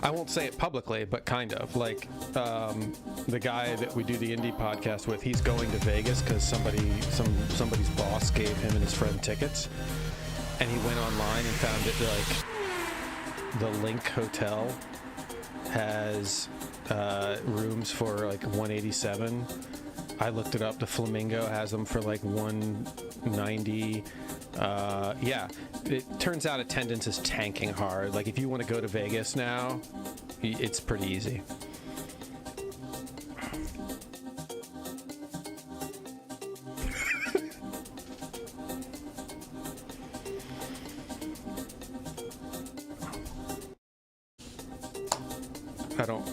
I won't say it publicly, but kind of. Like, the guy that we do the indie podcast with, he's going to Vegas because somebody's boss gave him and his friend tickets. And he went online and found it, like, the Link Hotel has rooms for, like, $187. I looked it up. The Flamingo has them for, like, $190. Yeah, it turns out attendance is tanking hard. Like, if you want to go to Vegas now, it's pretty easy.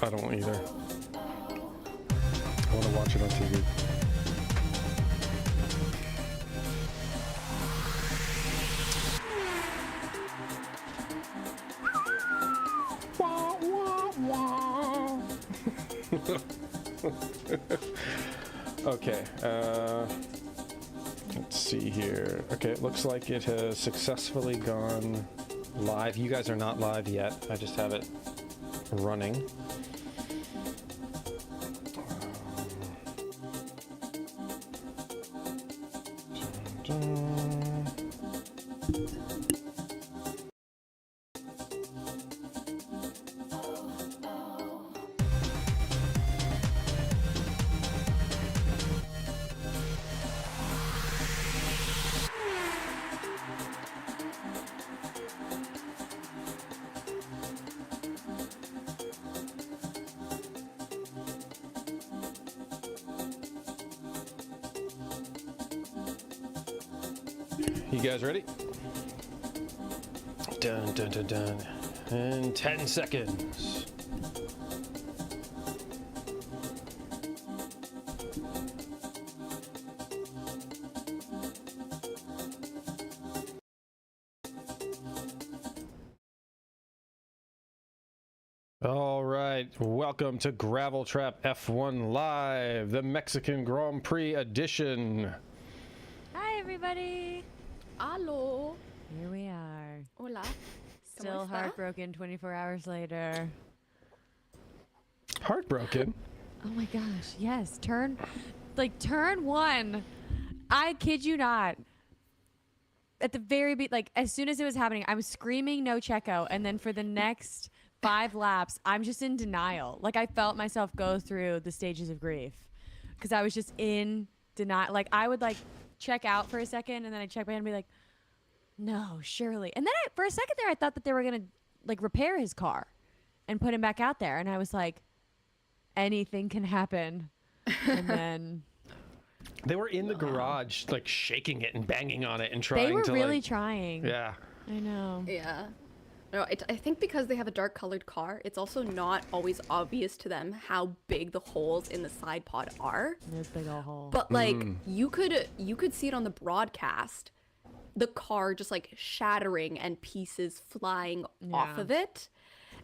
I don't either. I want to watch it on TV. Okay, let's see here. Okay, it looks like it has successfully gone live. You guys are not live yet. I just have it running. You guys ready? Dun, dun, dun, dun. In 10 seconds. All right, welcome to Gravel Trap F1 Live, the Mexican Grand Prix edition. Hi, everybody. Hello. Here we are. Hola. Still heartbroken 24 hours later. Heartbroken? Oh my gosh, yes. Turn one. I kid you not. At the very as soon as it was happening, I was screaming no Checo, and then for the next 5 laps, I'm just in denial. Like, I felt myself go through the stages of grief because I was just in denial. Like, I would check out for a second, and then I'd check back and be like, no, surely. And then for a second there, I thought that they were going to repair his car and put him back out there. And I was like, anything can happen. And then they were in the garage, shaking it and banging on it and trying to. They were really trying. Yeah. I know. Yeah. No, I think because they have a dark colored car, it's also not always obvious to them how big the holes in the side pod are. There's a big old hole. But you could see it on the broadcast, the car just shattering and pieces flying off of it.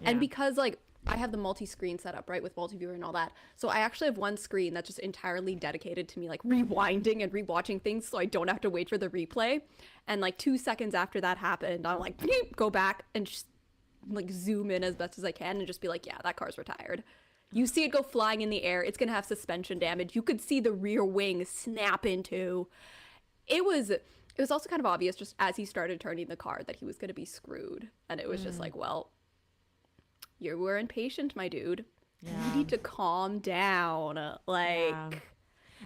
Yeah. And because I have the multi-screen setup, right, with multi-viewer and all that. So I actually have one screen that's just entirely dedicated to me rewinding and rewatching things so I don't have to wait for the replay. And 2 seconds after that happened, I'm go back and just zoom in as best as I can and just be yeah, that car's retired. You see it go flying in the air. It's going to have suspension damage. You could see the rear wing snap into. It was also kind of obvious just as he started turning the car that he was going to be screwed. And it was just well, you were impatient, my dude. Yeah. You need to calm down. Yeah.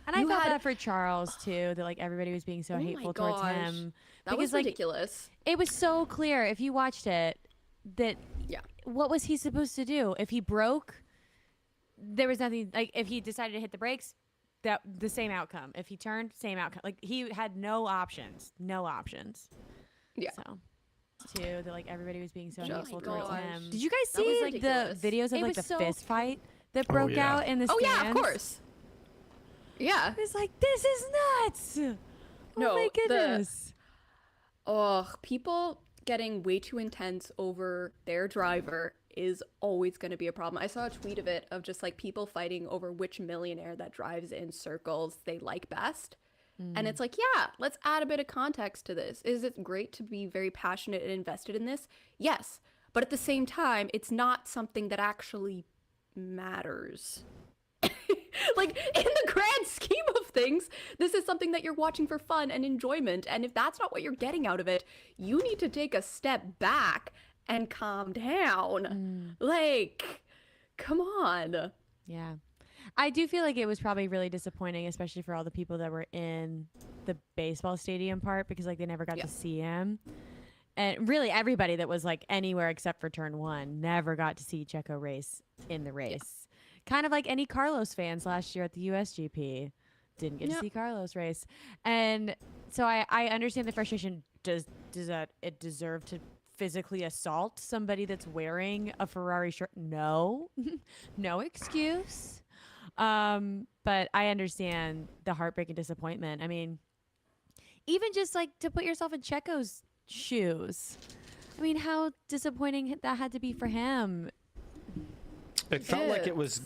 And I felt that for Charles too, that everybody was being so hateful towards him. That was ridiculous. It was so clear if you watched it that what was he supposed to do? If he broke, there was nothing. If he decided to hit the brakes, that the same outcome. If he turned, same outcome. He had no options. No options. Yeah. So too that everybody was being so hateful towards him. Did you guys see the videos of the fist fight that broke out in the stands? Oh yeah, of course. Yeah. It's this is nuts. No, oh my goodness. People getting way too intense over their driver is always going to be a problem. I saw a tweet of it of just people fighting over which millionaire that drives in circles they like best. And it's yeah, let's add a bit of context to this. Is it great to be very passionate and invested in this? Yes. But at the same time, it's not something that actually matters. Like, in the grand scheme of things, this is something that you're watching for fun and enjoyment. And if that's not what you're getting out of it, you need to take a step back and calm down. Like, come on. Yeah. I do feel like it was probably really disappointing, especially for all the people that were in the baseball stadium part, because like they never got to see him. And really everybody that was like anywhere except for turn 1 never got to see Checo race in the race. Yeah. Kind of like any Carlos fans last year at the USGP. Didn't get to see Carlos race. And so I understand the frustration. Does that it deserve to physically assault somebody that's wearing a Ferrari shirt? No. No excuse. But I understand the heartbreak and disappointment. I mean, even just like to put yourself in Checo's shoes. I mean, how disappointing that had to be for him. It felt like it was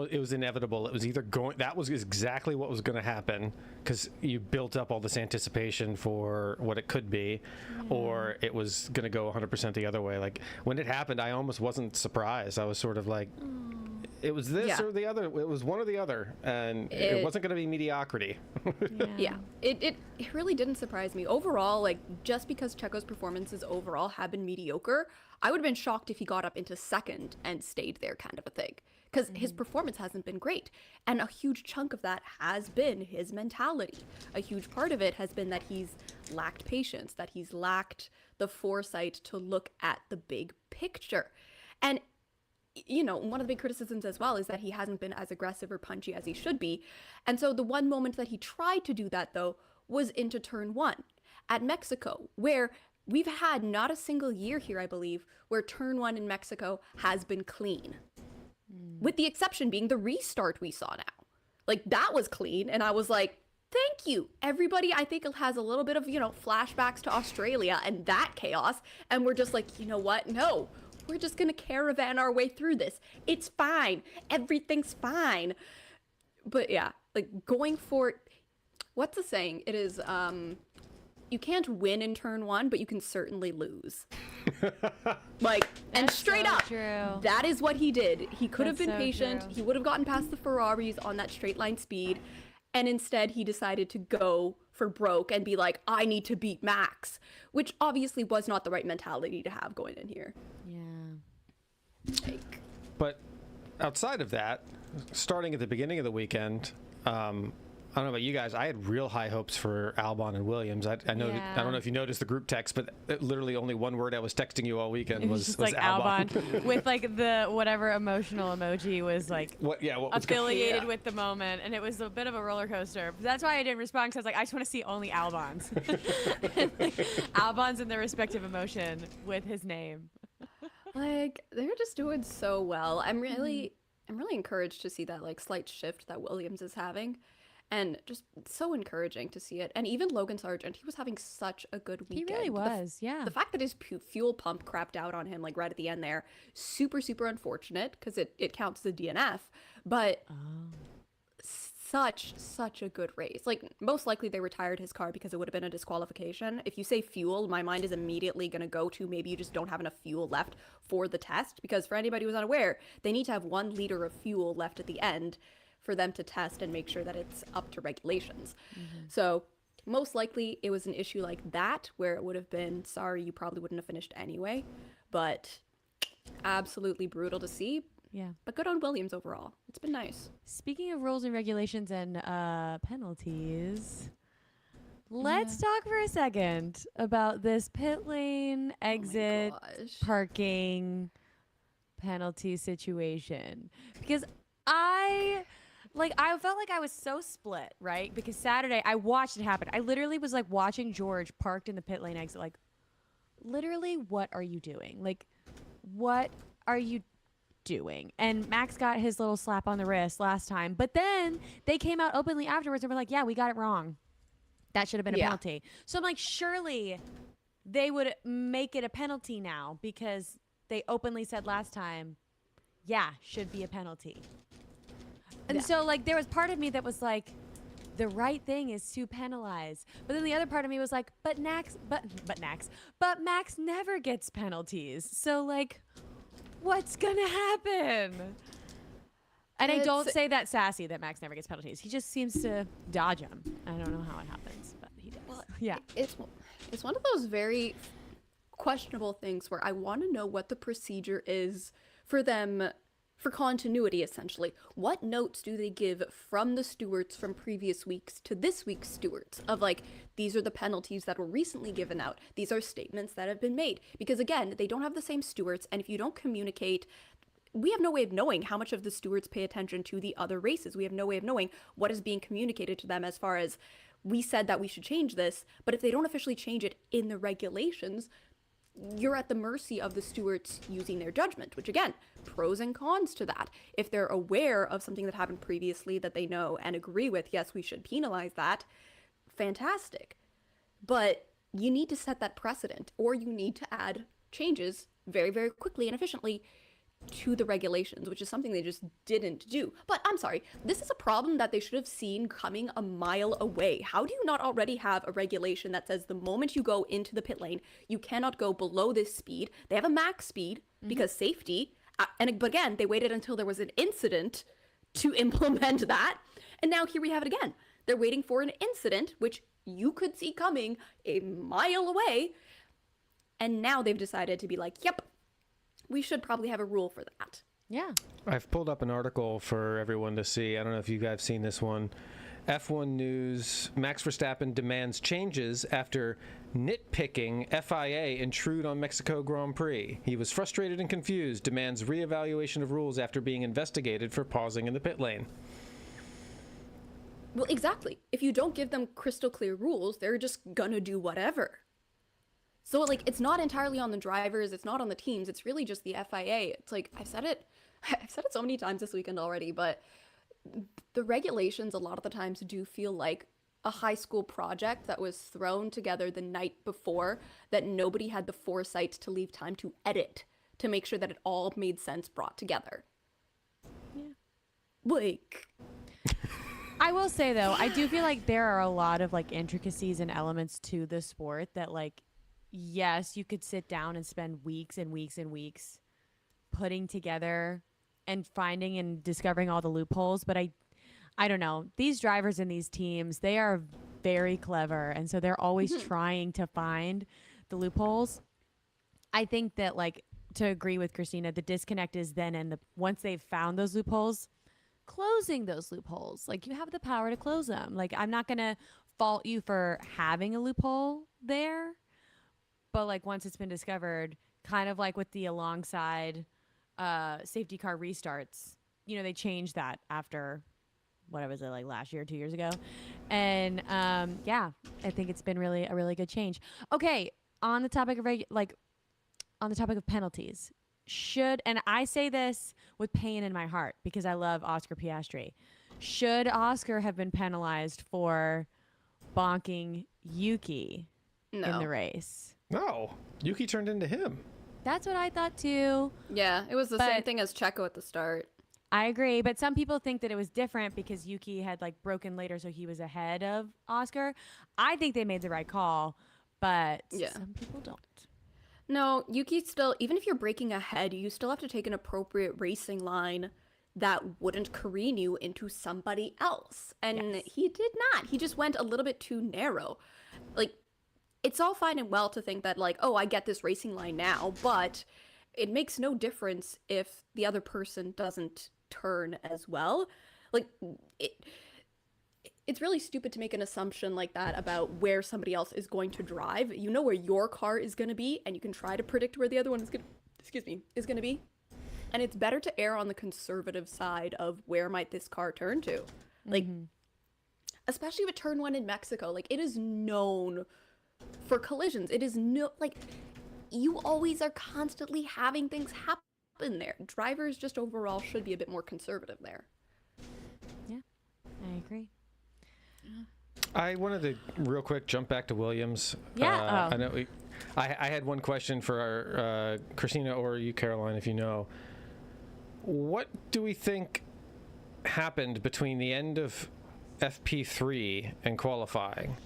it was inevitable. It was either that was exactly what was going to happen, because you built up all this anticipation for what it could be, or it was going to go 100% the other way. Like when it happened, I almost wasn't surprised. I was sort of like, it was this or the other. It was one or the other, and it wasn't going to be mediocrity. It really didn't surprise me. Overall, like, just because Checo's performances overall have been mediocre, I would have been shocked if he got up into second and stayed there, kind of a thing. Because his performance hasn't been great. And a huge chunk of that has been his mentality. A huge part of it has been that he's lacked patience, that he's lacked the foresight to look at the big picture. And, you know, one of the big criticisms as well is that he hasn't been as aggressive or punchy as he should be. And so the one moment that he tried to do that, though, was into turn 1 at Mexico, where we've had not a single year here, I believe, where turn 1 in Mexico has been clean. With the exception being the restart we saw now. Like, that was clean, and I was like, thank you. Everybody, I think, has a little bit of, you know, flashbacks to Australia and that chaos, and we're just like, you know what? No, we're just gonna caravan our way through this. It's fine. Everything's fine. But yeah, like, going for, what's the saying? It is, you can't win in turn 1, but you can certainly lose. Like, and straight so up, true. that is what he did. He could have been so patient. true. He would have gotten past the Ferraris on that straight line speed. And instead, he decided to go for broke and be like, I need to beat Max, which obviously was not the right mentality to have going in here. Yeah. Like, But outside of that, starting at the beginning of the weekend, I don't know about you guys, I had real high hopes for Albon and Williams. I know. I don't know if you noticed the group text, but literally only one word I was texting you all weekend was just like Albon with like the whatever emotional emoji was like what was affiliated with the moment, and it was a bit of a roller coaster. That's why I didn't respond, because I was like, I just want to see only Albon's. Albon's in their respective emotion with his name. like, they're just doing so well. I'm really encouraged to see that like slight shift that Williams is having. And just so encouraging to see it. And even Logan Sargent, he was having such a good weekend. He really was, yeah. The fact that his fuel pump crapped out on him, like right at the end there, super, super unfortunate, because it counts as a DNF. But such a good race. Like, most likely they retired his car because it would have been a disqualification. If you say fuel, my mind is immediately going to go to maybe you just don't have enough fuel left for the test. Because for anybody who's unaware, they need to have 1 liter of fuel left at the end for them to test and make sure that it's up to regulations. So most likely it was an issue like that where it would have been, sorry, you probably wouldn't have finished anyway. But absolutely brutal to see. Yeah. But good on Williams overall. It's been nice. Speaking of rules and regulations and penalties, let's talk for a second about this pit lane exit parking penalty situation. Because I felt like I was so split, right? Because Saturday, I watched it happen. I literally was like watching George parked in the pit lane exit, like, literally, what are you doing? Like, what are you doing? And Max got his little slap on the wrist last time. But then they came out openly afterwards and were like, yeah, we got it wrong. That should have been a penalty. So I'm like, surely they would make it a penalty now, because they openly said last time, yeah, should be a penalty. And so, like, there was part of me that was like, the right thing is to penalize. But then the other part of me was like, but Max never gets penalties. So like, what's gonna happen? And I don't say that sassy that Max never gets penalties. He just seems to dodge them. I don't know how it happens, but he does. Well, yeah. It's one of those very questionable things where I want to know what the procedure is for them, for continuity, essentially. What notes do they give from the stewards from previous weeks to this week's stewards of like, these are the penalties that were recently given out. These are statements that have been made. Because again, they don't have the same stewards. And if you don't communicate, we have no way of knowing how much of the stewards pay attention to the other races. We have no way of knowing what is being communicated to them as far as we said that we should change this. But if they don't officially change it in the regulations, you're at the mercy of the stewards using their judgment, which again, pros and cons to that. If they're aware of something that happened previously that they know and agree with, yes, we should penalize that, fantastic. But you need to set that precedent, or you need to add changes very, very quickly and efficiently to the regulations, which is something they just didn't do. But I'm sorry, this is a problem that they should have seen coming a mile away. How do you not already have a regulation that says the moment you go into the pit lane, you cannot go below this speed? They have a max speed because safety. But again, they waited until there was an incident to implement that. And now here we have it again. They're waiting for an incident, which you could see coming a mile away. And now they've decided to be like, yep, we should probably have a rule for that. Yeah. I've pulled up an article for everyone to see. I don't know if you guys have seen this one. F1 News, Max Verstappen demands changes after nitpicking FIA intrude on Mexico Grand Prix. He was frustrated and confused, demands reevaluation of rules after being investigated for pausing in the pit lane. Well, exactly. If you don't give them crystal clear rules, they're just gonna do whatever. So, like, it's not entirely on the drivers, it's not on the teams, it's really just the FIA. It's like, I've said it so many times this weekend already, but the regulations a lot of the times do feel like a high school project that was thrown together the night before that nobody had the foresight to leave time to edit to make sure that it all made sense brought together. Yeah. Like... I will say, though, I do feel like there are a lot of, like, intricacies and elements to the sport that, like, yes, you could sit down and spend weeks and weeks and weeks putting together and finding and discovering all the loopholes. But I don't know. These drivers and these teams, they are very clever. And so they're always trying to find the loopholes. I think that, like, to agree with Christina, the disconnect is then, and once they've found those loopholes, closing those loopholes. Like, you have the power to close them. Like, I'm not going to fault you for having a loophole there. But, like, once it's been discovered, kind of like with the alongside safety car restarts, you know, they changed that after, what was it, like last year, 2 years ago? And, yeah, I think it's been really a really good change. Okay, on the topic of, on the topic of penalties, and I say this with pain in my heart because I love Oscar Piastri, should Oscar have been penalized for bonking Yuki in the race? No, Yuki turned into him. That's what I thought too. Yeah, it was the same thing as Checo at the start. I agree, but some people think that it was different because Yuki had like broken later, so he was ahead of Oscar. I think they made the right call, but some people don't. No, Yuki still, even if you're breaking ahead, you still have to take an appropriate racing line that wouldn't careen you into somebody else. And he did not. He just went a little bit too narrow. Like, it's all fine and well to think that, like, oh, I get this racing line now, but it makes no difference if the other person doesn't turn as well. Like, it's really stupid to make an assumption like that about where somebody else is going to drive. You know where your car is going to be, and you can try to predict where the other one is going to be. And it's better to err on the conservative side of where might this car turn to. Like, especially with turn one in Mexico, like, it is known for collisions. It is you always are constantly having things happen there. Drivers just overall should be a bit more conservative there. Yeah, I agree. I wanted to real quick jump back to Williams. Yeah. I know I had one question for our Christina or you, Caroline, if you know. What do we think happened between the end of FP3 in qualifying.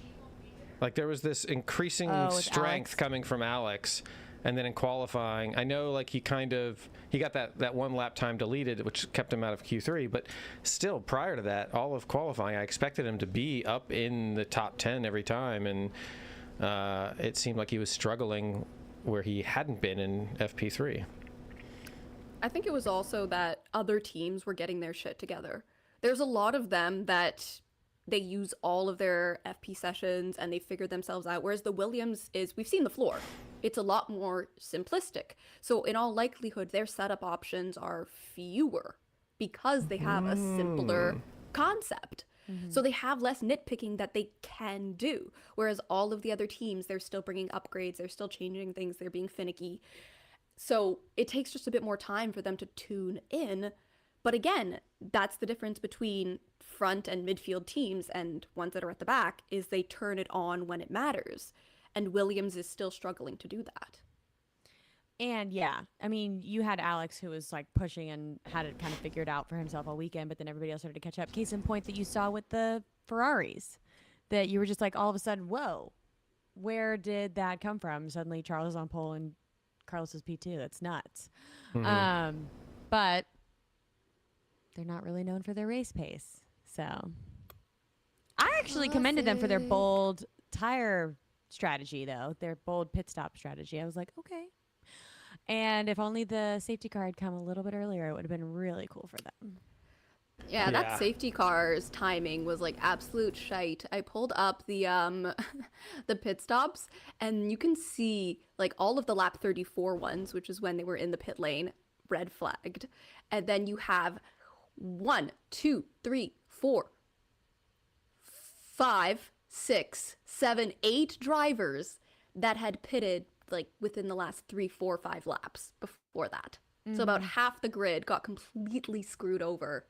Like there was this increasing strength Alex coming from Alex, and then in qualifying, I know like he got that one lap time deleted, which kept him out of Q3, but still prior to that, all of qualifying, I expected him to be up in the top 10 every time, and it seemed like he was struggling where he hadn't been in FP3. I think it was also that other teams were getting their shit together. There's a lot of them that they use all of their FP sessions and they figure themselves out, whereas the Williams we've seen the floor. It's a lot more simplistic. So in all likelihood, their setup options are fewer because they have a simpler concept. So they have less nitpicking that they can do. Whereas all of the other teams, they're still bringing upgrades, they're still changing things, they're being finicky. So it takes just a bit more time for them to tune in. But again, that's the difference between front and midfield teams and ones that are at the back, is they turn it on when it matters. And Williams is still struggling to do that. And yeah, I mean, you had Alex who was like pushing and had it kind of figured out for himself all weekend, but then everybody else started to catch up. Case in point that you saw with the Ferraris, that you were just like all of a sudden, whoa, where did that come from? Suddenly Charles is on pole and Carlos is P2. That's nuts. But they're not really known for their race pace. So I actually commended them for their bold tire strategy, though, their bold pit stop strategy. I was like, okay. And if only the safety car had come a little bit earlier, it would have been really cool for them. Yeah, that safety car's timing was like absolute shite. I pulled up the the pit stops, and you can see like all of the lap 34 ones, which is when they were in the pit lane, red flagged. And then you have 1, 2, 3, 4, 5, 6, 7, 8 drivers that had pitted like within the last 3, 4, 5 laps before that. So about half the grid got completely screwed over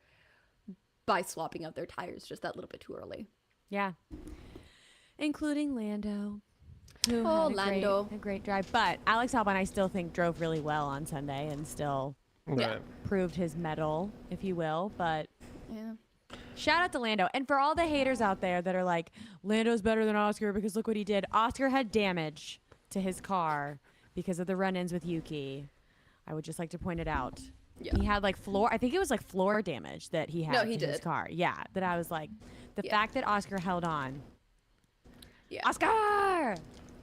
by swapping out their tires just that little bit too early. Yeah. Including Lando. Who Oh, had Lando. A great drive. But Alex Albon, I still think, drove really well on Sunday and still proved his mettle, if you will. But Yeah. shout out to Lando. And for all the haters out there that are like, Lando's better than Oscar because look what he did. Oscar had damage to his car because of the run-ins with Yuki. I would just like to point it out. Yeah. He had like I think it was like floor damage that he had he to his did. car. Yeah, that I was like, the fact that Oscar held on. Yeah. Oscar!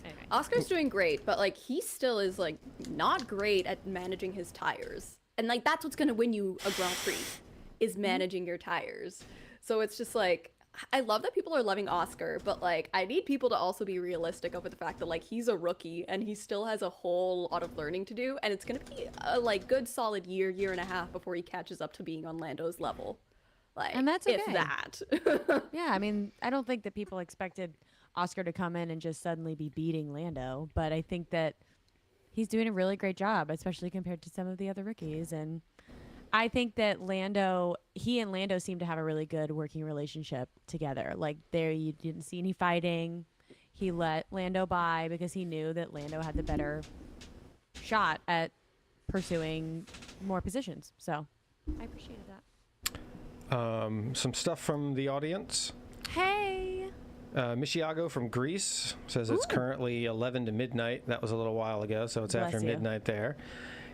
Anyway. Oscar's doing great, but like he still is like not great at managing his tires. And like that's what's going to win you a Grand Prix is managing your tires. So it's just like I love that people are loving Oscar, but like I need people to also be realistic over the fact that like he's a rookie and he still has a whole lot of learning to do, and it's going to be a like good solid year and a half before he catches up to being on Lando's level. Like, And that's okay. if that. Yeah, I mean, I don't think that people expected Oscar to come in and just suddenly be beating Lando, but I think that he's doing a really great job, especially compared to some of the other rookies. And I think that he and Lando seem to have a really good working relationship together. Like there, you didn't see any fighting. He let Lando by because he knew that Lando had the better shot at pursuing more positions. So I appreciated that. Some stuff from the audience. Hey. Mishiago from Greece says it's currently 11 to midnight. That was a little while ago, so it's Bless after you. midnight there.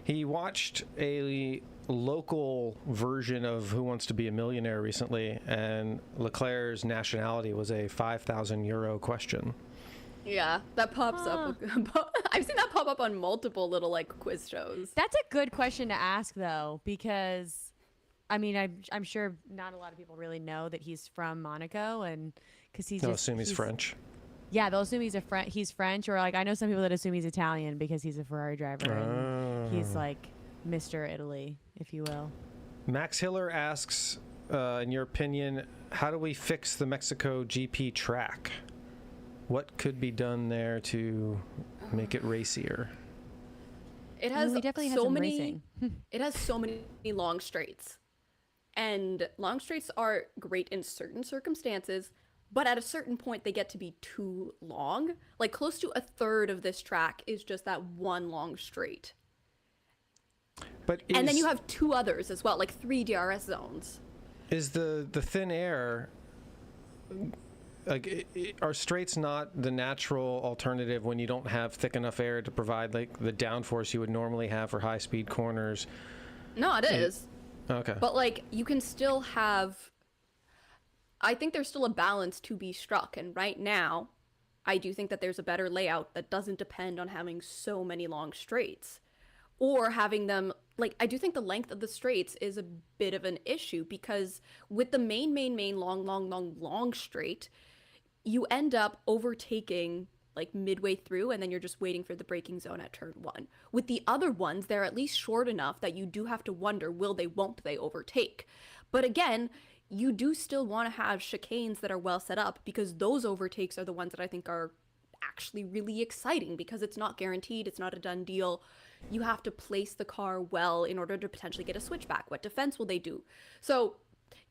He watched a local version of Who Wants to Be a Millionaire recently, and Leclare's nationality was a 5,000 euro question. Yeah, that pops up. I've seen that pop up on multiple little like quiz shows. That's a good question to ask, though, because, I mean, I'm sure not a lot of people really know that he's from Monaco, and because They'll assume he's French. Yeah, they'll assume he's French, or like I know some people that assume he's Italian because he's a Ferrari driver. And he's like Mr. Italy, if you will. Max Hiller asks, in your opinion, how do we fix the Mexico GP track? What could be done there to make it racier? It has we definitely had so some many. racing. It has so many long straights, and long straights are great in certain circumstances. But at a certain point, they get to be too long. Like close to a third of this track is just that one long straight. And then you have 2 others as well, like 3 DRS zones. Is the thin air like, are straights not the natural alternative when you don't have thick enough air to provide like the downforce you would normally have for high speed corners? No, it is. Okay. But like you can still have, I think there's still a balance to be struck. And right now, I do think that there's a better layout that doesn't depend on having so many long straights or having them, like, I do think the length of the straights is a bit of an issue because with the main long straight, you end up overtaking like midway through and then you're just waiting for the braking zone at turn 1. With the other ones, they're at least short enough that you do have to wonder, won't they overtake? But again, you do still want to have chicanes that are well set up because those overtakes are the ones that I think are actually really exciting because it's not guaranteed, it's not a done deal. You have to place the car well in order to potentially get a switchback. What defense will they do? So,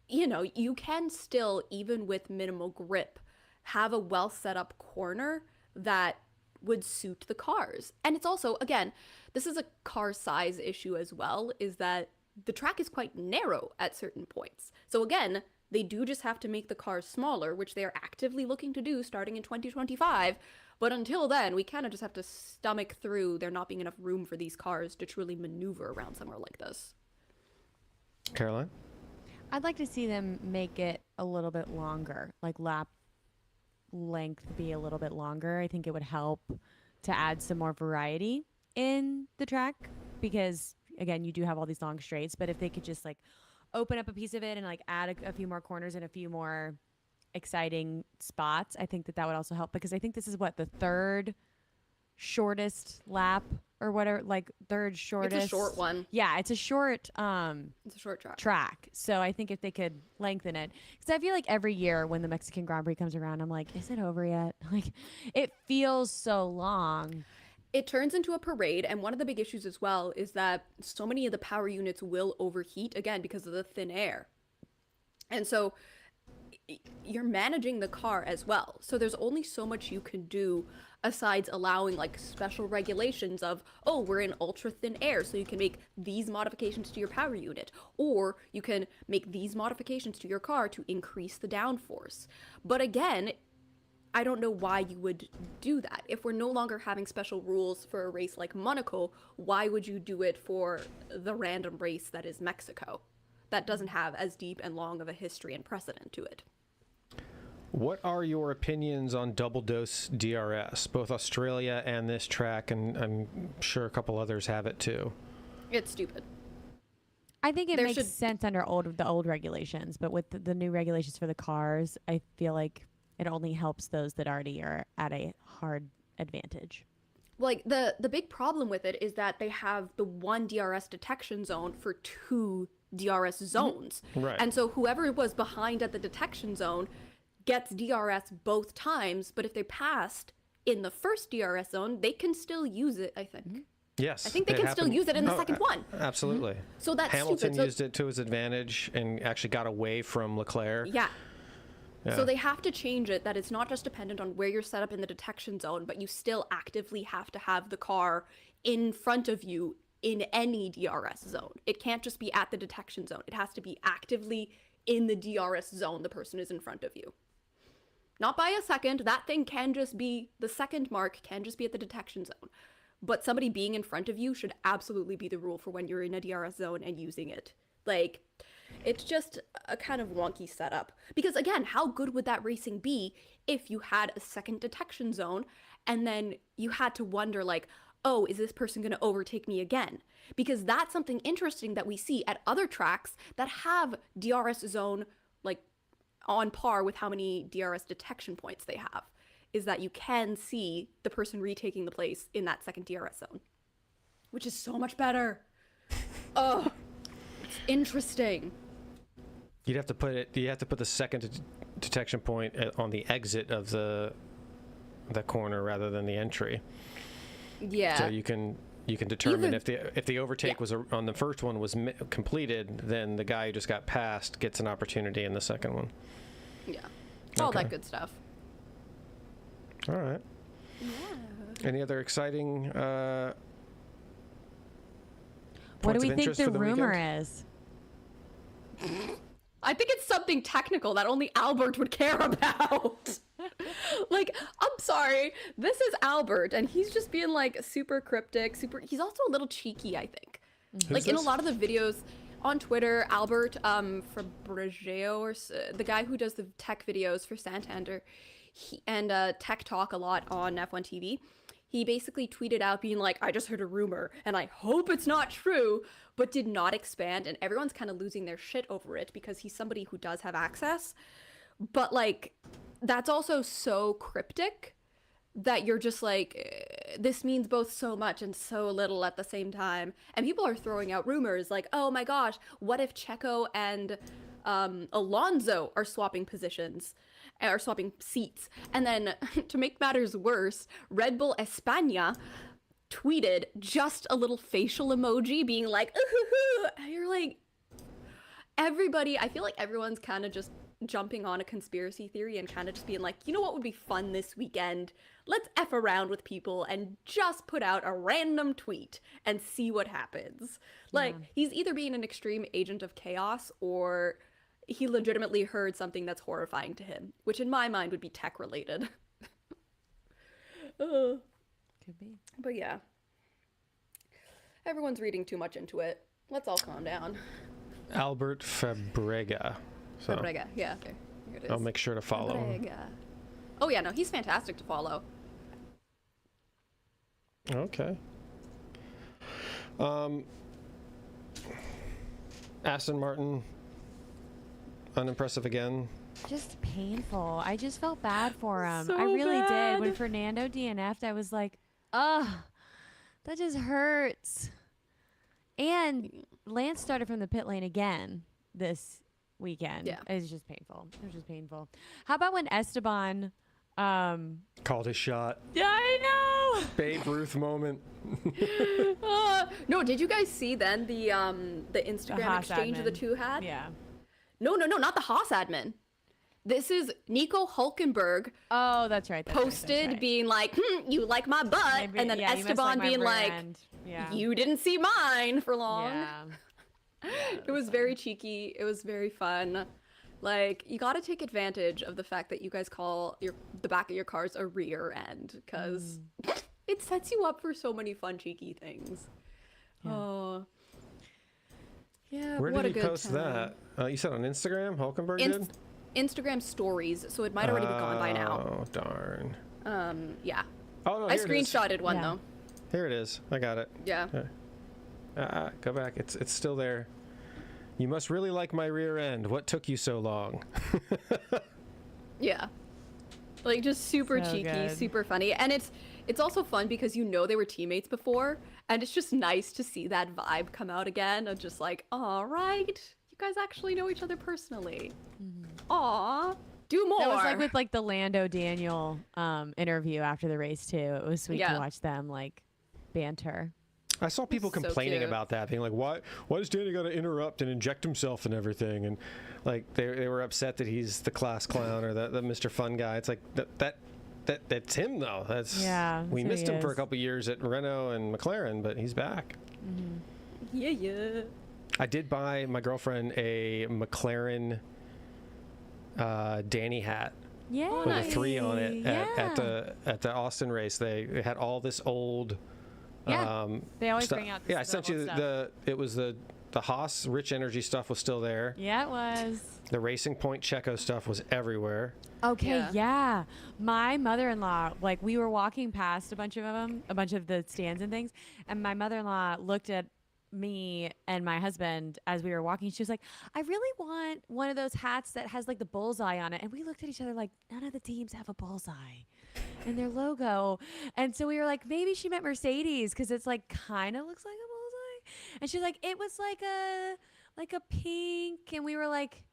you know, you can still, even with minimal grip, have a well set up corner that would suit the cars. And it's also, again, this is a car size issue as well, is that the track is quite narrow at certain points. So again, they do just have to make the cars smaller, which they are actively looking to do starting in 2025. But until then, we kind of just have to stomach through there not being enough room for these cars to truly maneuver around somewhere like this. Caroline? I'd like to see them make it a little bit longer, like lap length be a little bit longer. I think it would help to add some more variety in the track because, again, you do have all these long straights, but if they could just like open up a piece of it and like add a few more corners and a few more exciting spots, I think that that would also help because I think this is what the third shortest lap or whatever, like third shortest. It's a short one. Yeah, it's a short It's a short track. So I think if they could lengthen it, because I feel like every year when the Mexican Grand Prix comes around, I'm like, is it over yet? Like, it feels so long. It turns into a parade, and one of the big issues as well is that so many of the power units will overheat, again, because of the thin air. And so you're managing the car as well. So there's only so much you can do asides allowing like special regulations of, oh, we're in ultra thin air, so you can make these modifications to your power unit, or you can make these modifications to your car to increase the downforce. But again, I don't know why you would do that. If we're no longer having special rules for a race like Monaco, why would you do it for the random race that is Mexico? That doesn't have as deep and long of a history and precedent to it. What are your opinions on double dose DRS? Both Australia and this track, and I'm sure a couple others have it too. It's stupid. I think it makes sense under the old regulations, but with the new regulations for the cars, I feel like it only helps those that already are at a hard advantage. Like the big problem with it is that they have the one DRS detection zone for 2 DRS zones. Right. And so whoever was behind at the detection zone gets DRS both times, but if they passed in the first DRS zone, they can still use it, I think. Yes. I think they can still use it in the second one. Absolutely. So that's Hamilton stupid. used it to his advantage and actually got away from Leclare. Yeah. So they have to change it that it's not just dependent on where you're set up in the detection zone, but you still actively have to have the car in front of you in any DRS zone. It can't just be at the detection zone. It has to be actively in the DRS zone the person is in front of you. Not by a second. That thing can just be, the second mark can just be at the detection zone. But somebody being in front of you should absolutely be the rule for when you're in a DRS zone and using it. Like, it's just a kind of wonky setup. Because again, how good would that racing be if you had a second detection zone and then you had to wonder like, oh, is this person going to overtake me again? Because that's something interesting that we see at other tracks that have DRS zone like on par with how many DRS detection points they have, is that you can see the person retaking the place in that second DRS zone, which is so much better. Oh, it's interesting. You have to put the second detection point on the exit of the corner rather than the entry. Yeah. So you can determine if the overtake was on the first one was completed, then the guy who just got passed gets an opportunity in the second one. Yeah. All that good stuff. All right. Yeah. Any other exciting What do points we of think interest the for the rumor weekend? is? I think it's something technical that only Albert would care about. Like, I'm sorry, this is Albert, and he's just being like super cryptic, he's also a little cheeky, I think. Like in a lot of the videos on Twitter, Albert Fabrigeo, or the guy who does the tech videos for Santander, and Tech Talk a lot on F1 TV, he basically tweeted out being like, I just heard a rumor and I hope it's not true, but did not expand, and everyone's kind of losing their shit over it because he's somebody who does have access. But like, that's also so cryptic that you're just like, this means both so much and so little at the same time. And people are throwing out rumors like, oh my gosh, what if Checo and Alonso are swapping positions, or swapping seats? And then to make matters worse, Red Bull España tweeted just a little facial emoji being like, ooh, and you're like, everybody, I feel like everyone's kind of just jumping on a conspiracy theory and kind of just being like, you know what would be fun this weekend? Let's F around with people and just put out a random tweet and see what happens. Like, he's either being an extreme agent of chaos, or he legitimately heard something that's horrifying to him, which in my mind would be tech related. Could be. But yeah, everyone's reading too much into it. Let's all calm down. Albert Fabrega. So Fabrega, yeah, there. Here it is. I'll make sure to follow him. Fabrega. Oh yeah, no, he's fantastic to follow. Okay. Aston Martin, unimpressive again. Just painful. I just felt bad for him. So I really bad. did. When Fernando DNF'd, I was like, ugh, that just hurts. And Lance started from the pit lane again this weekend. Yeah. It was just painful. It was just painful. How about when Esteban Called his shot. Yeah, I know. Babe Ruth moment. No, did you guys see then the Instagram Haas exchange admin. the two had? Yeah. No, not the Haas admin. This is Nico Hulkenberg Oh, that's right. That's posted right, that's right. being like, you like my butt, Maybe- and then yeah, you must Esteban my being rear like, end. Yeah. you didn't see mine for long. Yeah. It was very cheeky. It was very fun. Like, you got to take advantage of the fact that you guys call the back of your cars a rear end, because it sets you up for so many fun, cheeky things. Yeah. Oh. Yeah, Where what did a he good post time. that? You said on Instagram, Hulkenberg did? Instagram stories, so it might already be gone by now. Oh, darn. Yeah. Oh, no, I here it is. screenshotted one, Yeah. though. Here it is. I got it. Yeah. Go back. It's still there. You must really like my rear end. What took you so long? Yeah. Like, just super So cheeky, good. super funny. And it's also fun because you know they were teammates before, and it's just nice to see that vibe come out again of just like, all right, you guys actually know each other personally. Aw, do more. That was like with like the Lando Daniel interview after the race too. It was sweet Yeah. to watch them like banter. I saw people So complaining cute. about that, being like, why does Danny got to interrupt and inject himself and everything? And like they were upset that he's the class clown or the Mr. Fun guy. It's like that's him though. That's we that's who missed he him for a is. couple years at Renault and McLaren, but he's back. Yeah. I did buy my girlfriend a McLaren Danny hat Yeah. with a 3 on it Yeah. at the Austin race. They had all this old. Yeah. They always stuff. bring out Yeah, I this sent you old stuff. it was the Haas Rich Energy stuff was still there. Yeah, it was. The Racing Point Checo stuff was everywhere. Okay, Yeah. yeah. My mother-in-law, like we were walking past a bunch of them, a bunch of the stands and things, and my mother-in-law looked at me and my husband as we were walking. She was like, I really want one of those hats that has like the bullseye on it. And we looked at each other like, none of the teams have a bullseye in their logo. And so we were like, maybe she meant Mercedes because it's like kind of looks like a bullseye. And she's like, it was like a pink. And we were like,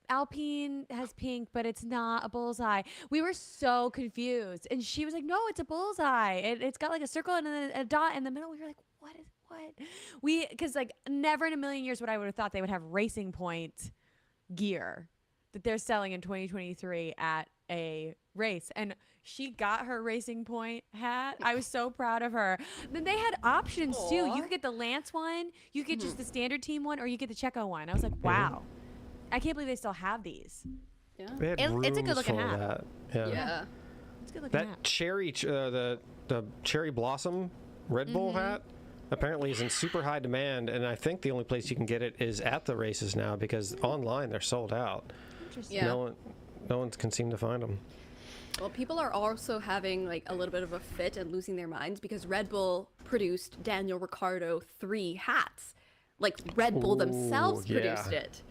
Alpine has pink, but it's not a bullseye. We were so confused. And she was like, no, it's a bullseye. It's got like a circle and then a dot in the middle. We were like, what? Because like never in a million years would I would have thought they would have Racing Point gear that they're selling in 2023 at a race. And she got her Racing Point hat. I was so proud of her. Then they had options too. You could get the Lance one, you could get just the standard team one, or you get the Checo one. I was like, wow. I can't believe they still have these. Yeah. They had It's a good rooms looking full of hat. that. Yeah. It's a good looking That hat. cherry, the cherry blossom Red Bull hat, apparently is in super high demand, and I think the only place you can get it is at the races now because online they're sold out. Interesting. Yeah. No one can seem to find them. Well, people are also having like a little bit of a fit and losing their minds because Red Bull produced Daniel Ricciardo 3 hats. Like Red Bull themselves produced it.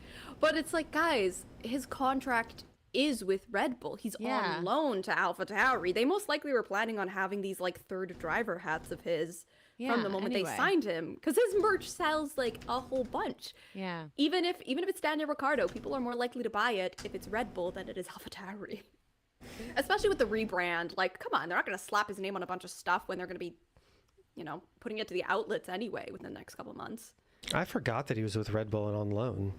But it's like, guys, his contract is with Red Bull. He's Yeah. on loan to AlphaTauri. They most likely were planning on having these like third driver hats of his from the moment they signed him, because his merch sells like a whole bunch. Yeah. Even if it's Daniel Ricciardo, people are more likely to buy it if it's Red Bull than it is AlphaTauri. Especially with the rebrand. Like, come on, they're not going to slap his name on a bunch of stuff when they're going to be, putting it to the outlets anyway within the next couple months. I forgot that he was with Red Bull and on loan.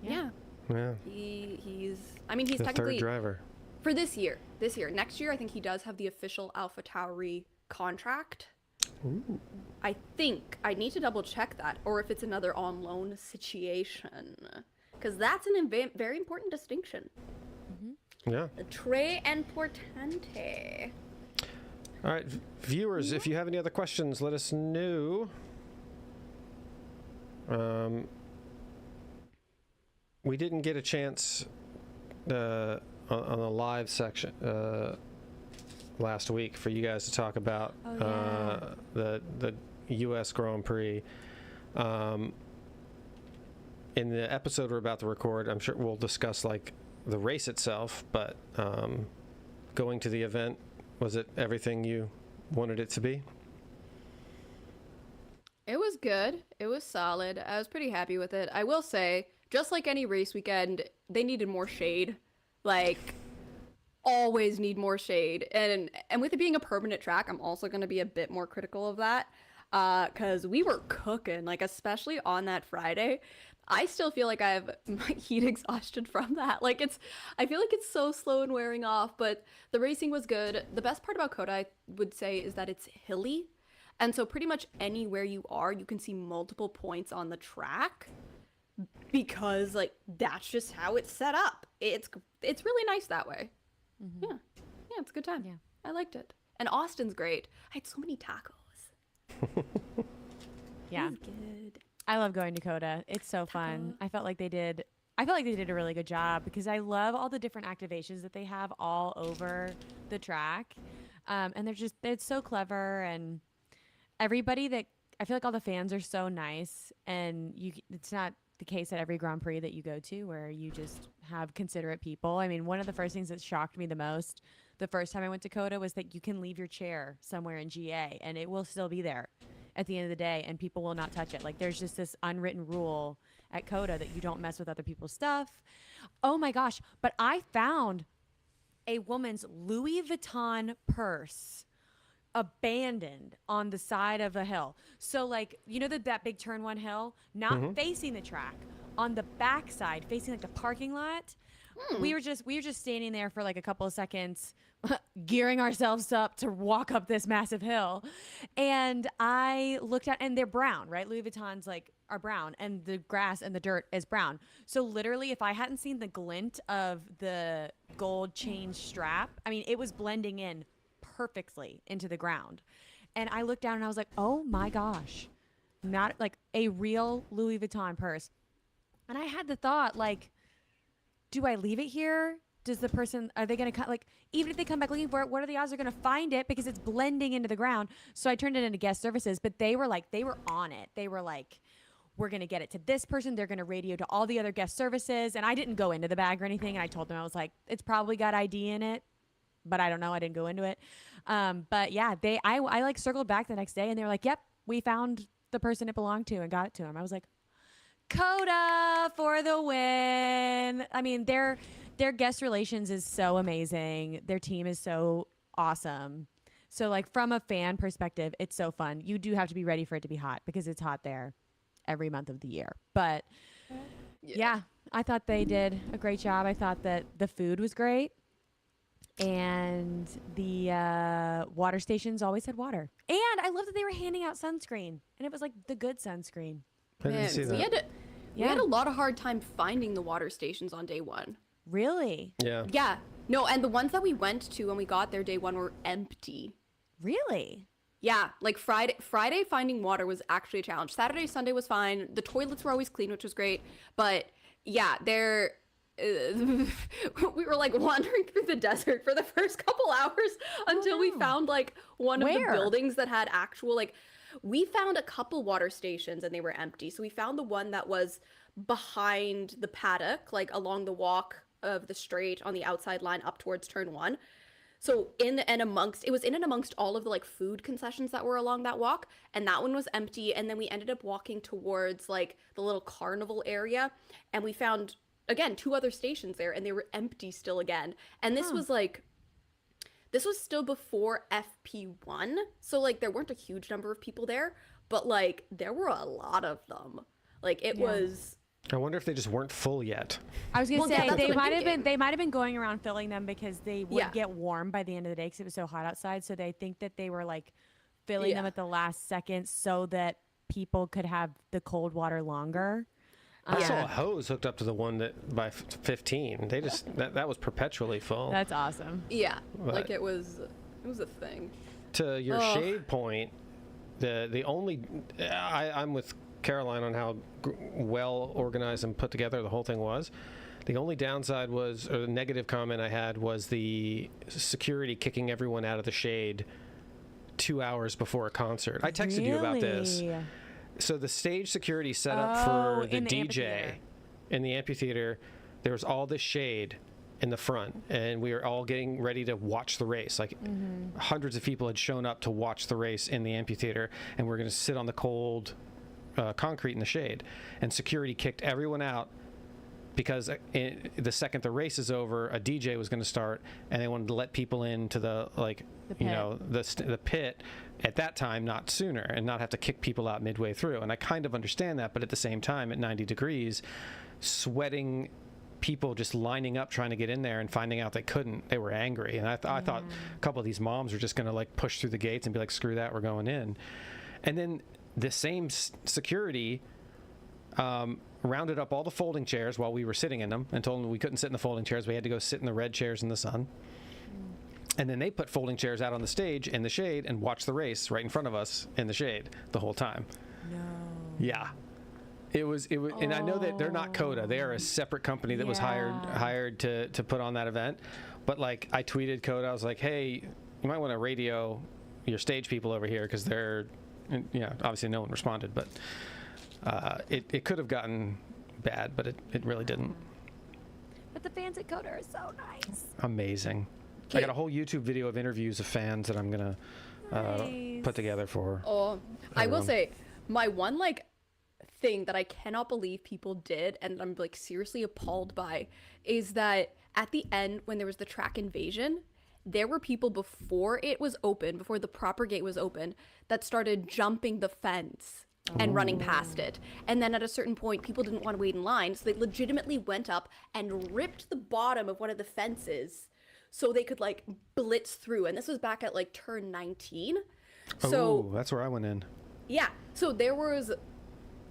Yeah. Yeah. He's The technically third driver. for this year. Next year, I think he does have the official AlphaTauri contract. Ooh. I think I need to double check that, or if it's another on loan situation, because that's a very important distinction. Yeah. Tre importante. All right, viewers, if you have any other questions, let us know. We didn't get a chance on the live section last week for you guys to talk about the U.S. Grand Prix. In the episode we're about to record, I'm sure we'll discuss like the race itself, but going to the event, was it everything you wanted it to be? It was good. It was solid. I was pretty happy with it. I will say, just like any race weekend, they needed more shade. Like, always need more shade. And with it being a permanent track, I'm also going to be a bit more critical of that. Because we were cooking, like, especially on that Friday. I still feel like I have my heat exhaustion from that. Like, I feel like it's so slow and wearing off, but the racing was good. The best part about COTA, I would say, is that it's hilly. And so pretty much anywhere you are, you can see multiple points on the track because, like, that's just how it's set up. It's really nice that way. Yeah, it's a good time. Yeah. I liked it. And Austin's great. I had so many tacos. Yeah. It was good. I love going to COTA. It's so fun. I felt like they did a really good job because I love all the different activations that they have all over the track. And it's so clever, and everybody that I feel like all the fans are so nice, and it's not the case at every Grand Prix that you go to where you just have considerate people. I mean, one of the first things that shocked me the most the first time I went to COTA was that you can leave your chair somewhere in GA and it will still be there at the end of the day, and people will not touch it. Like, there's just this unwritten rule at COTA that you don't mess with other people's stuff. Oh my gosh. But I found a woman's Louis Vuitton purse abandoned on the side of a hill. So, like, you know that big turn one hill, not facing the track, on the back side, facing like the parking lot. We were just standing there for like a couple of seconds, gearing ourselves up to walk up this massive hill. And I looked at, and they're brown, right? Louis Vuittons are brown, and the grass and the dirt is brown. So literally, if I hadn't seen the glint of the gold chain strap, I mean, it was blending in perfectly into the ground. And I looked down and I was like, oh my gosh, not like a real Louis Vuitton purse. And I had the thought, like, do I leave it here? Does the person, are they going to, like, even if they come back looking for it, what are the odds they're going to find it because it's blending into the ground? So I turned it into guest services, but they were on it. They were like, we're going to get it to this person. They're going to radio to all the other guest services. And I didn't go into the bag or anything. And I told them, I was like, it's probably got ID in it, but I don't know. I didn't go into it. But yeah, I like circled back the next day and they were like, yep, we found the person it belonged to and got it to him. I was like, COTA for the win. I mean, their guest relations is so amazing. Their team is so awesome. So, like, from a fan perspective, it's so fun. You do have to be ready for it to be hot because it's hot there every month of the year. But yeah, I thought they did a great job. I thought that the food was great. And the water stations always had water. And I love that they were handing out sunscreen. And it was like the good sunscreen. I didn't see that. We had a lot of hard time finding the water stations on day one. Really? Yeah. Yeah. No, and the ones that we went to when we got there day one were empty. Really? Yeah, like Friday finding water was actually a challenge. Saturday, Sunday was fine. The toilets were always clean, which was great. But yeah, we were like wandering through the desert for the first couple hours until we found like one of the buildings that had actual like, we found a couple water stations and they were empty. So we found the one that was behind the paddock, like along the walk of the straight on the outside line up towards turn one. So it was in and amongst all of the like food concessions that were along that walk, and that one was empty. And then we ended up walking towards like the little carnival area, and we found again 2 other stations there, and they were empty still again. And this was still before FP1, so like there weren't a huge number of people there, but like there were a lot of them. Like it was. I wonder if they just weren't full yet. I was gonna say they might have been going around filling them because they would get warm by the end of the day because it was so hot outside. So they think that they were like filling them at the last second so that people could have the cold water longer. I saw a hose hooked up to the one that by 15. They just that was perpetually full. That's awesome. Yeah, But like it was a thing. to your shade point, the only I'm with Caroline on how well organized and put together the whole thing was. The only downside was, or the negative comment I had was the security kicking everyone out of the shade 2 hours before a concert. I texted you about this. Really? So the stage security set up for the in the DJ amphitheater. in the amphitheater, there was all this shade in the front, and we were all getting ready to watch the race. Like hundreds of people had shown up to watch the race in the amphitheater, and we're going to sit on the cold concrete in the shade. And security kicked everyone out because the second the race is over, a DJ was going to start, and they wanted to let people into the pit at that time, not sooner, and not have to kick people out midway through. And I kind of understand that, but at the same time, at 90 degrees, sweating people just lining up trying to get in there and finding out they couldn't, they were angry. And I thought a couple of these moms were just going to like push through the gates and be like, screw that, we're going in. And then the same security rounded up all the folding chairs while we were sitting in them and told them we couldn't sit in the folding chairs. We had to go sit in the red chairs in the sun. And then they put folding chairs out on the stage in the shade and watched the race right in front of us in the shade the whole time. No. Yeah. It was, and I know that they're not Coda. They are a separate company that was hired to put on that event. But like, I tweeted Coda. I was like, hey, you might want to radio your stage people over here because they're, obviously no one responded. But it could have gotten bad, but it really didn't. But the fans at Coda are so nice. Amazing. I got a whole YouTube video of interviews of fans that I'm gonna put together for. Oh, I will say, my one like thing that I cannot believe people did, and I'm like seriously appalled by, is that at the end when there was the track invasion, there were people before it was open, before the proper gate was open, that started jumping the fence and running past it. And then at a certain point, people didn't want to wait in line, so they legitimately went up and ripped the bottom of one of the fences so they could like blitz through. And this was back at like turn 19. So that's where I went in. yeah, so there was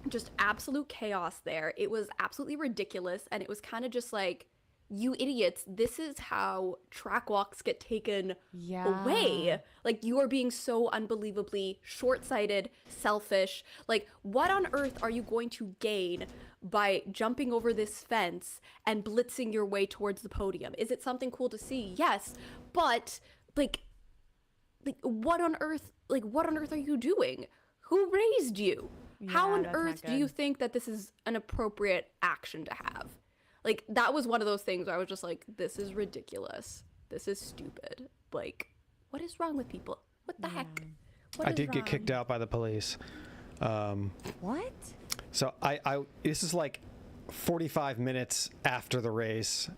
just absolute chaos there. It was absolutely ridiculous, and it was kind of just like, you idiots, this is how track walks get taken away. Like, you are being so unbelievably short-sighted, selfish. Like, what on earth are you going to gain by jumping over this fence and blitzing your way towards the podium? Is it something cool to see? Yes, but like what on earth are you doing? Who raised you? How on earth do you think that this is an appropriate action to have? Like, that was one of those things where I was just like, this is ridiculous. This is stupid. Like, what is wrong with people? What the heck? I did get kicked out by the police. What? So I this is like 45 minutes after the race.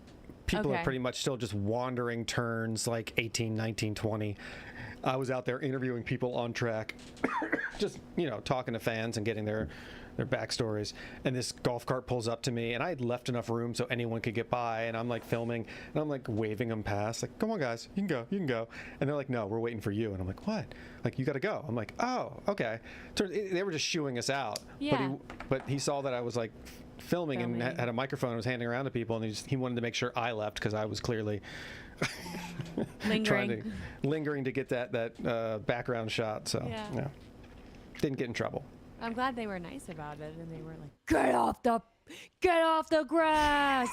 People are pretty much still just wandering turns like 18, 19, 20. I was out there interviewing people on track, just, talking to fans and getting their backstories. And this golf cart pulls up to me, and I had left enough room so anyone could get by. And I'm like filming, and I'm like waving them past, like, come on, guys, you can go. And they're like, no, we're waiting for you. And I'm like, what? Like, you got to go. I'm like, oh, okay. They were just shooing us out. Yeah. But he saw that I was like filming and Filming. had a microphone and was handing around to people, and he wanted to make sure I left because I was clearly lingering to get that background shot. So Yeah. Didn't get in trouble. I'm glad they were nice about it, and they were like, get off the grass.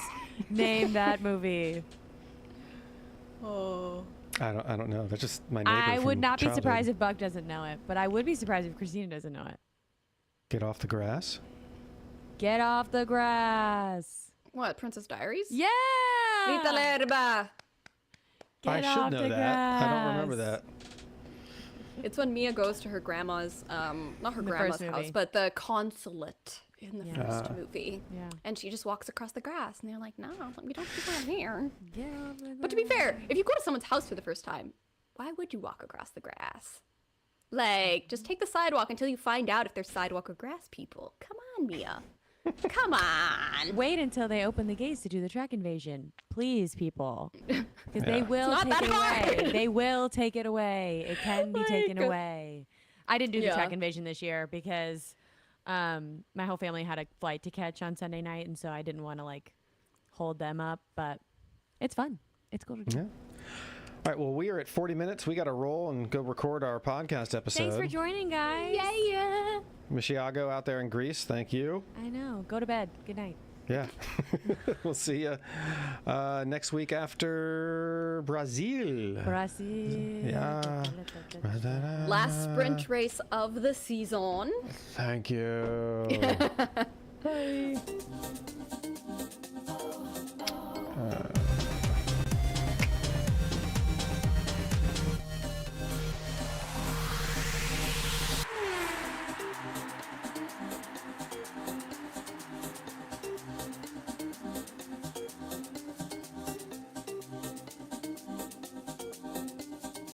Name that movie. Oh. I don't know. That's just my neighbor. I would from not be childhood. surprised if Buck doesn't know it, but I would be surprised if Christina doesn't know it. Get off the grass. Get off the grass. What, Princess Diaries? Yeah. Rita Lerba. Get I should off know the that. I don't remember grass. that. It's when Mia goes to her grandma's, not her In the grandma's first house, movie. but the consulate in the Yeah. first movie. Yeah. And she just walks across the grass, and they're like, no, we don't do that here. Get off the grass. But to be fair, if you go to someone's house for the first time, why would you walk across the grass? Like, just take the sidewalk until you find out if there's sidewalk or grass people. Come on, Mia. Come on. Wait until they open the gates to do the track invasion. Please, people. Because they Yeah. will It's not take it that away. hard. They will take it away. It can be taken Like- away. I didn't do the Yeah. track invasion this year because my whole family had a flight to catch on Sunday night, and so I didn't want to like hold them up. But it's fun. It's cool to do. Yeah. All right. Well, we are at 40 minutes. We got to roll and go record our podcast episode. Thanks for joining, guys. Yeah. Michiago out there in Greece. Thank you. I know. Go to bed. Good night. Yeah. We'll see you next week after Brazil. Brazil. Yeah. Last sprint race of the season. Thank you.